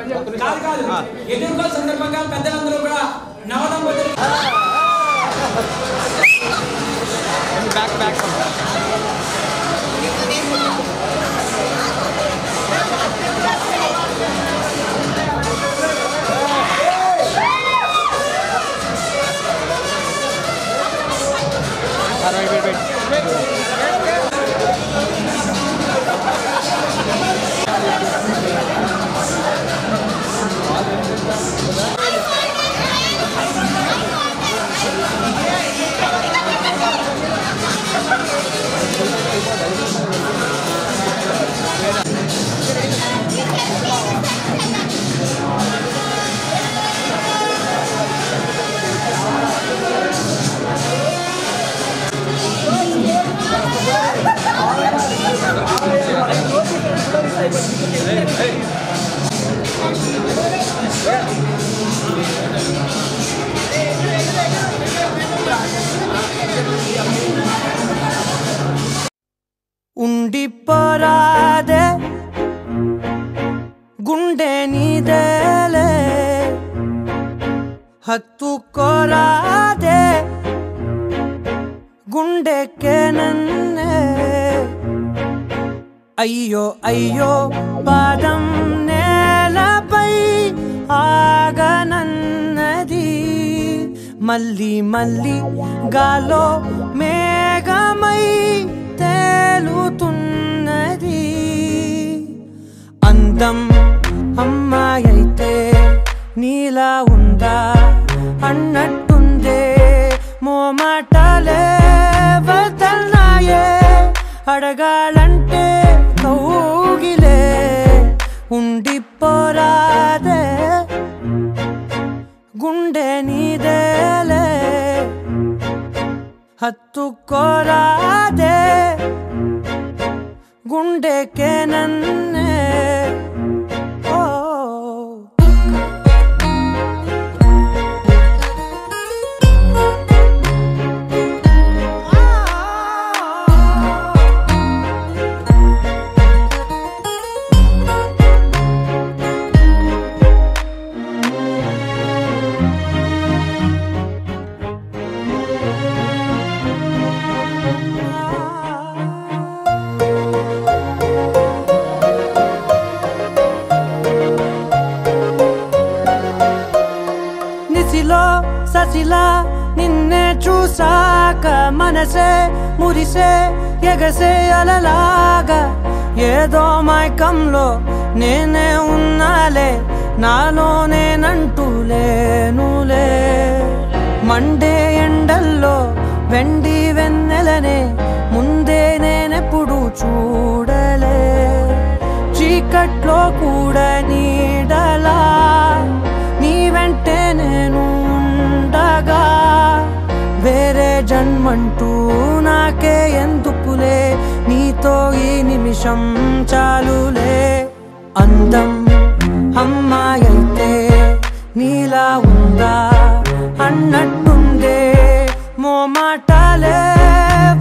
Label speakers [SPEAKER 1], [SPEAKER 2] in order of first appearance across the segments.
[SPEAKER 1] ఎన్నికల సందర్భంగా పెద్దలందరూ కూడా నవదంపతులు
[SPEAKER 2] ఉండిపోరాదే గుండె నీదేలే హత్తుకోరాదే గుండెకే నన్నే అయ్యో అయ్యో పాదం నేలపై ఆగనన్నది మళ్ళీ మళ్ళీ గాలో మేఘమై తేలుతున్నది అందం అమ్మాయైతే నీలా ఉందా అన్నట్టుందే మోమాటలే వదల్నాయే అడగాలంటే కౌగిలే ఉండిపోరాదే గుండె నీదేలే హత్తుకోరాదే గుండెకే నన్నే ససిలా నిన్నే చూసాక మనసే మురిసే ఎగసే అలలాగా ఏదో మైకంలో నేనే ఉన్నాలే నాలో నేనంటూ లేనులే మండే ఎండల్లో వెండి వెన్నెలనే ముందే నేనెప్పుడు చూడలే చీకట్లో కూడా నీడలా నీ వెంటే నేను ఉండగా వేరే జన్మంటూ నాకే ఎందుకులే నీతో ఈ నిమిషం చాలులే అందం అమ్మాయైతే నీలా ఉందా అన్నట్టుందే మోమాటలే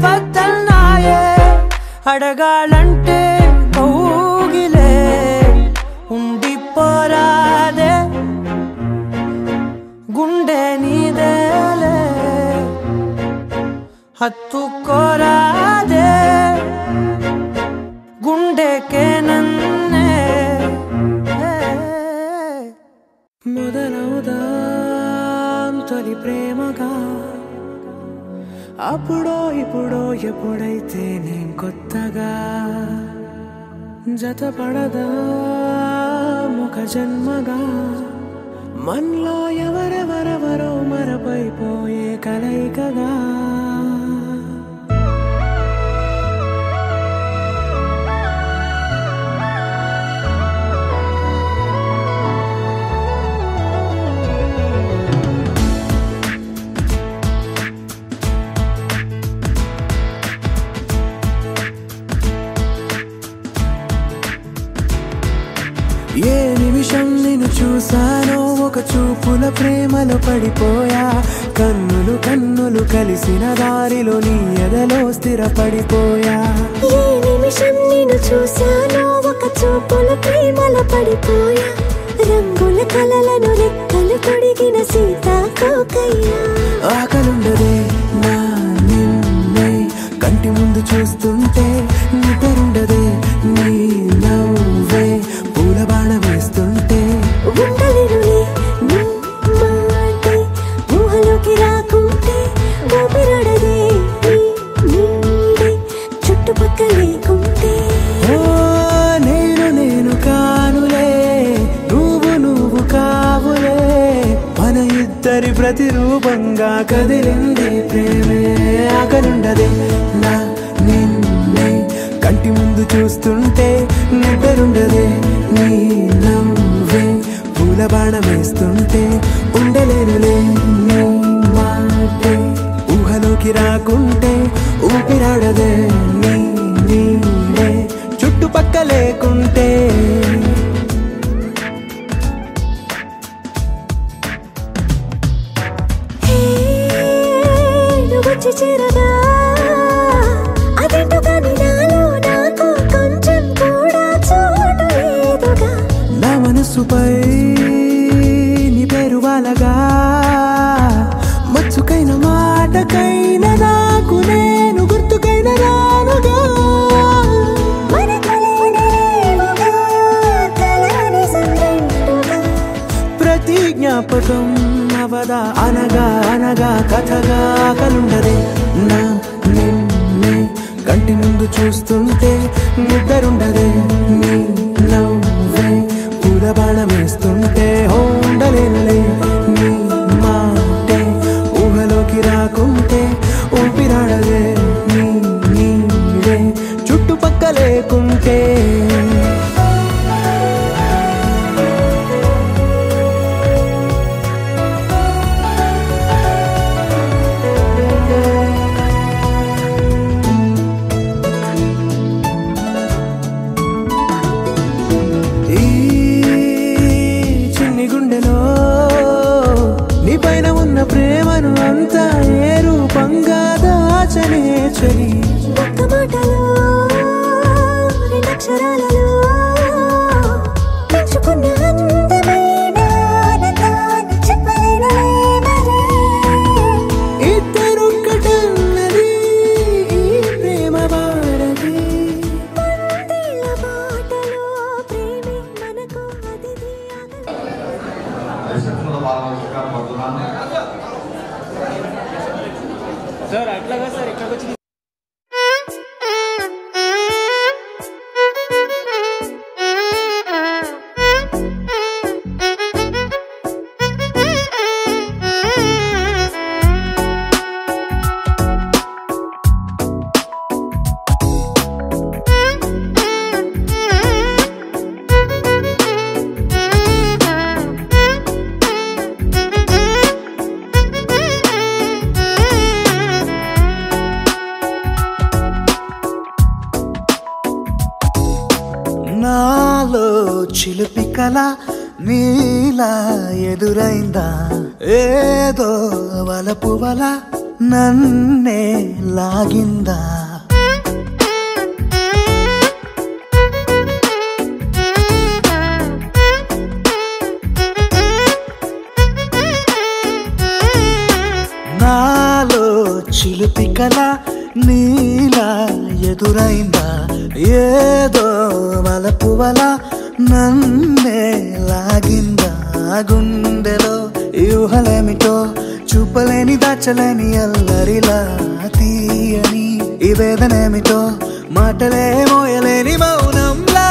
[SPEAKER 2] వదల్నాయే అడగాలంటే కౌగిలే ఉండిపోరాదే గుండె నీదేలే హత్తుకోరాదే గుండెకే నన్నే మొదలవుదాం తొలి ప్రేమగా అప్పుడో ఇప్పుడో ఎప్పుడైతే నేను కొత్తగా జతపడదా ఒక జన్మగా మనలో ఎవరెవరెవరో మరపైపోయే కలయికగా ఏ నిమిషం నిన్ను చూసానో ఒక చూపుల ప్రేమలో పడిపోయా కన్నులు కన్నులు కలిసిన దారిలో నీ ఎదలో స్థిరపడిపోయా
[SPEAKER 3] ఏ నిమిషం నిన్ను చూసానో ఒక చూపుల ప్రేమలో పడిపోయా రంగుల కలలను రెక్కలు తొడిగిన సీతాకోకయ్య
[SPEAKER 2] ఆకలుండదే నా నిన్నే కంటి ముందు చూస్తుంటే నిద్రుండదే నీ నవ్వే పూల బాణ వేస్తుంటే
[SPEAKER 3] ఉండలేనులే నీ మాటే ఊహలోకి రాకుంటే ఊపిరాడదే నీ నీడే చుట్టుపక్కల లేకుంటే
[SPEAKER 2] నేను కానులే నువ్వు కావులే మన ఇద్దరి ప్రతిరూపంగా కదిలింది ప్రేమే ఆకలుండదే నా నిన్నే కంటి ముందు చూస్తుంటే నిద్రుండదే నీ నవ్వే పూల బాణ వేస్తుంటే ఉండలేనులే నీ మాటే ఊహలోకి రాకుంటే ఊపిరాడదే నీ నీడే చుట్టుపక్క లేకుంటే
[SPEAKER 3] వచ్చి చేరగా అదేంటో కానీ నాలో నాకు కొంచెం కూడా చోటు లేదుగా
[SPEAKER 2] నా మనసుపై నీ పేరు వాలగా మచ్చుకైన మాటకైన నాకు నేను గుర్తుకైన రానుగా ప్రతి జ్ఞాపకం అవదా అనగా అనగా కథగా కలుండదే నా నిన్నే కంటి ముందు చూస్తుంటే నిద్రుండదే నీ నవ్వే పూల బాణ వేస్తుంటే ఉండలేనులే నీ మాటే ఊహలోకి రాకుంటే ఊపిరాడదే నీ నీడే చుట్టుపక్క లేకుంటే ప్రేమను అంతా ఏ రూపంగా దాచనే చలి
[SPEAKER 3] ఒక్క మాటలో రెండక్షరాలలో పెంచుకున్న అందమైన ఆనందాన్ని చెప్పలేనులే
[SPEAKER 2] ఇద్దరొక్కటన్నది ఈ ప్రేమ వారది
[SPEAKER 3] పందిళ్ళ బాటలో ప్రేమే మనకు అతిథి
[SPEAKER 1] సార్ అట్లాగా సార్ ఇక్కడికి వచ్చి
[SPEAKER 2] నాలో చిలిపి కల నీలా ఎదురైందా ఏదో వలపు వల నన్నే లాగిందా నాలో చిలిపి కల నీలా ఎదురైందా ఏదో వలపు వల నన్నే లాగిందా గుండెలో ఊహలేమిటో చూపలేని దాచలేని అల్లరిలా తీయని ఈ వేదనేమిటో మాటలే మోయలేని మౌనంలా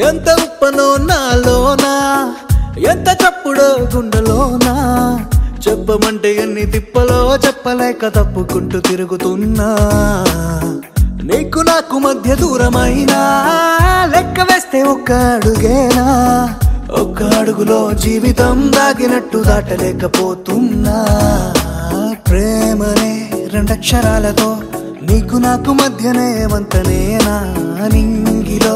[SPEAKER 2] ఎంత చెప్పను నాలోనా ఎంత చప్పుడో గుండెలోనా చెప్పమంటే ఎన్ని తిప్పలో చెప్పలేక తప్పుకుంటూ తిరుగుతున్నా నీకు నాకు మధ్య దూరమైనా లెక్క వేస్తే ఒక్క అడుగేనా ఒక్క అడుగులో జీవితం దాగినట్టు దాటలేకపోతున్నా ప్రేమనే రెండక్షరాలతో నీకు నాకు మధ్యనే వంతనేనా నింగిలో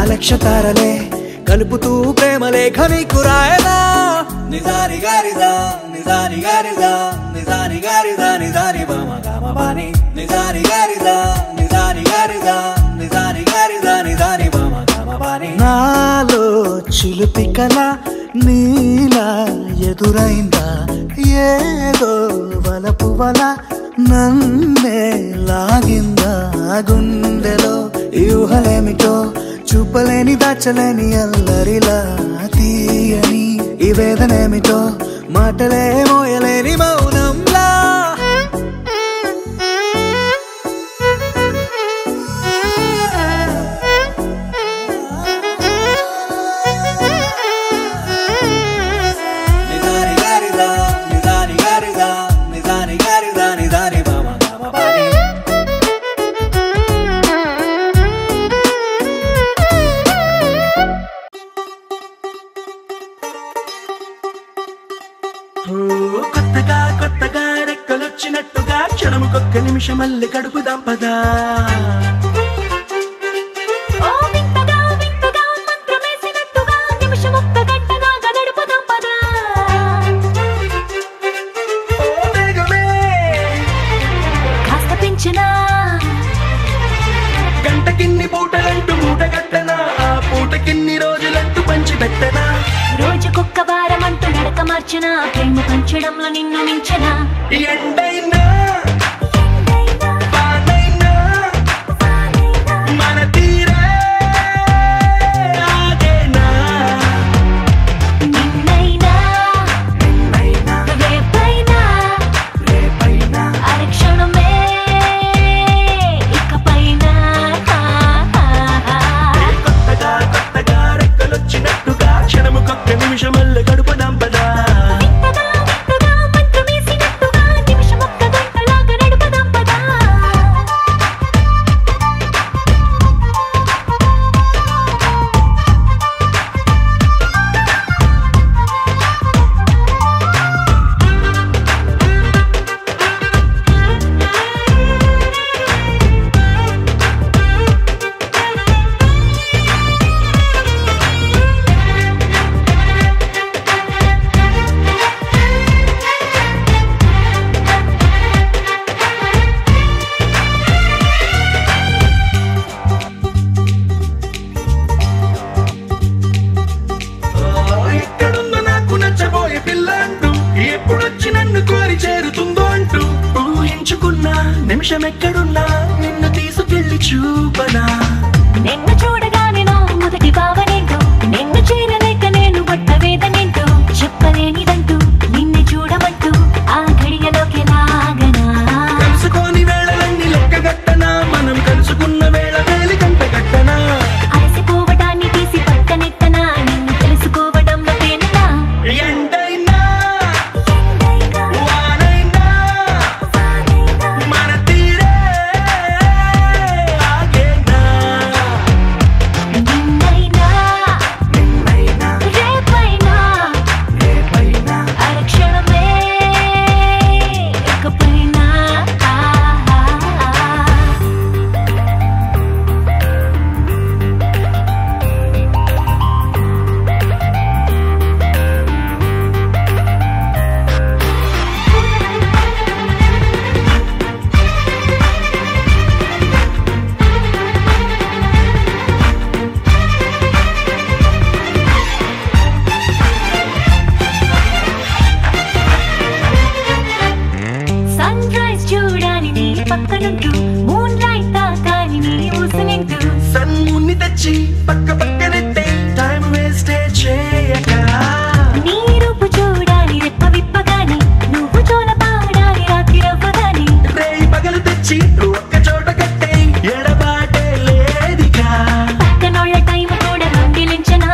[SPEAKER 2] అలక్షతారలే కలుపుతూ ప్రేమ లేఖ నీకు రాయనా నిజారి గారిదా నిజారి గారిదా నిజారి గారిదా నిజారి బామ గామ బాని నిజారి గారిదా నిజారి గారిదా నిజారి గారిదా నిజారి బామ గామ బాని నాలో చిలుపి కల నీలా ఎదురైందా ఏదో వలపు వల నన్నే లాగిందా గుండెలో యూహలేమిటో చూపలేని దాచలేని అల్లరిలా తీయని ఈ వేదనేమిటో మాటలే మోయలేని మౌనంలా నిజారి గారిదా నిజారి గారిదా నిజారి గారిదా నిజారి బామ గామ బాని
[SPEAKER 4] కొత్తగా కొత్తగా రెక్కలొచ్చినట్టుగా క్షణముకొక్క నిమిషం మళ్ళీ కడుపు దంపదా గంటకిన్ని పూటలంటూ మూట కట్టనా ఆ పూటకిన్ని రోజులంటూ పంచి పెట్టనా
[SPEAKER 3] రోజుకొక్క వారం అంటూ నడక మార్చనా ప్రేమ పంచడంలో నిన్ను మించనా
[SPEAKER 4] ఎండైనా వానైనా మన తీరే ఆగేనా
[SPEAKER 3] నిన్నైనా రేపైనా అరక్షణమే ఇకపైన
[SPEAKER 4] కొత్తగా కొత్తగా రెక్కలొచ్చినట్టుగా క్షణముకొక్క నిమిషం మళ్ళీ కడుపు దంపదా ఎక్కడుందో నాకు నచ్చబోయే పిల్ల అంటూ ఎప్పుడొచ్చి నన్ను కోరి చేరుతుందో అంటూ ఊహించుకున్నా నిమిషం ఎక్కడున్నా నిన్ను తీసుకెళ్లి చూపనా
[SPEAKER 3] నిన్ను చూడగానే నా మొదటి భావనేంటో నిన్ను చేరలేక నేను పడ్డ వేదనేంటో చెప్పలేనిదంటూ నిన్ను చూడమంటూ ఆ ఘడియలోకి లాగనా
[SPEAKER 4] కలుసుకొని వేళలన్నీ లెక్క గట్టనా మనం కలుసుకున్న వేళ వేలి కంట గట్టనా
[SPEAKER 3] అలసిపోవటాన్ని తీసి పక్కనెట్టనా నిన్ను తెలుసుకోవడంలో తేలినా
[SPEAKER 4] ఎండైనా వానైనా మన తీరే ఆగేనా
[SPEAKER 3] నిన్నైనా రేపైనా అరక్షణమే ఇకపైన సన్ రైజ్ చూడాలి నీ పక్కనుంటూ మూన్ లైట్ తాకాలి నీ ఊసనింటూ
[SPEAKER 4] సన్ముని తెచ్చి పక్క పక్కనెట్టే టైం వేస్ట్ చేయక
[SPEAKER 3] నీ రూపు చూడాలి రెప్ప విప్పగాని నువ్వు చోల పాడాలి రాత్రి రవ్వగాని
[SPEAKER 4] రేయి పగలు తెచ్చి ఒక్క చోట కట్టే ఎడబాటే లేదిగా
[SPEAKER 3] పక్కనోళ్ళ టైం కూడా రొండిలించనా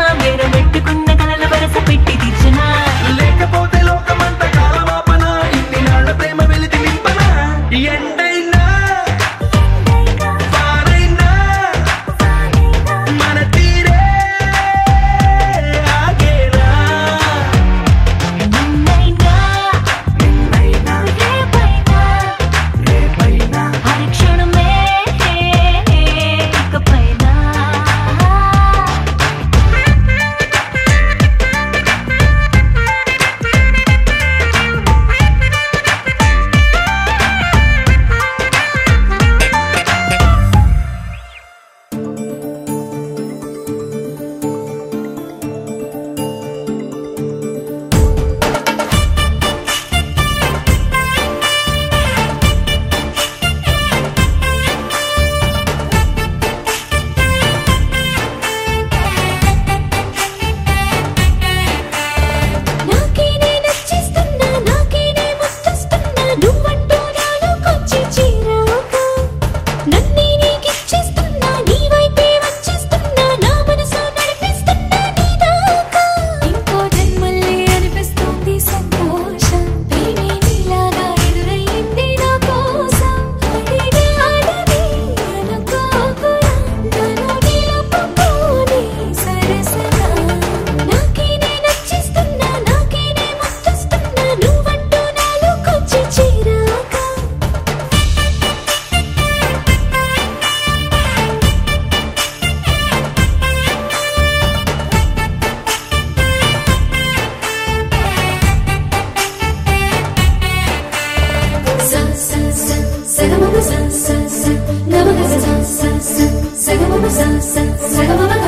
[SPEAKER 3] Sagamama sa sa sa, gamama sa sa sa, sagamama sa sa, sagamama.